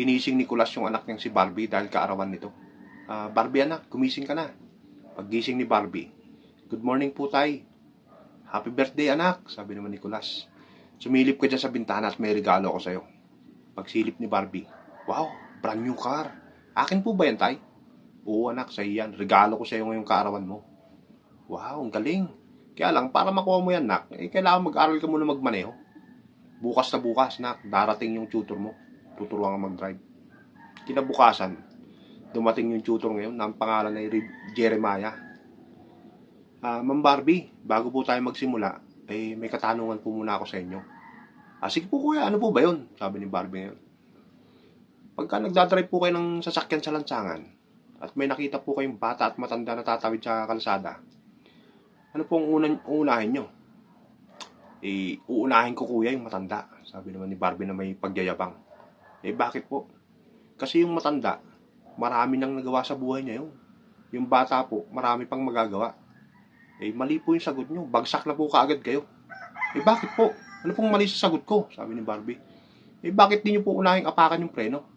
Ginising ni Kulas yung anak niyang si Barbie dahil kaarawan nito. Barbie anak, gumising ka na. Paggising ni Barbie, "Good morning po tay." "Happy birthday anak," sabi naman ni Kulas. "Sumilip ka dyan sa bintana at may regalo ako sa'yo." Pagsilip ni Barbie, "Wow, brand new car. Akin po ba yan tay?" "Oo anak, sa'yo yan. Regalo ko sa'yo ngayong kaarawan mo." "Wow, ang galing. Kaya lang, para makuha mo yan nak, kailangan mag-aral ka muna magmaneho. Bukas na bukas nak, darating yung tutor mo. Tuturuan ka mag-drive." Kinabukasan, dumating yung tutor ngayon na ang pangalan ay Jeremiah. "Ma'am Barbie, bago po tayo magsimula, may katanungan po muna ako sa inyo." "Sige po kuya, ano po ba yun?" sabi ni Barbie ngayon. "Pagka nagdadrive po kayo ng sasakyan sa lansangan at may nakita po kayong bata at matanda na tatawid sa kalsada, ano po ang uunahin nyo?" "Uunahin ko kuya yung matanda," sabi naman ni Barbie na may pagyayabang. Bakit po?" "Kasi yung matanda, marami nang nagawa sa buhay niya yun. Yung bata po, marami pang magagawa." Mali po yung sagot nyo. Bagsak na po kaagad kayo." Bakit po? Ano pong mali sa sagot ko?" sabi ni Barbie. Bakit di nyo po unahing apakan yung preno?"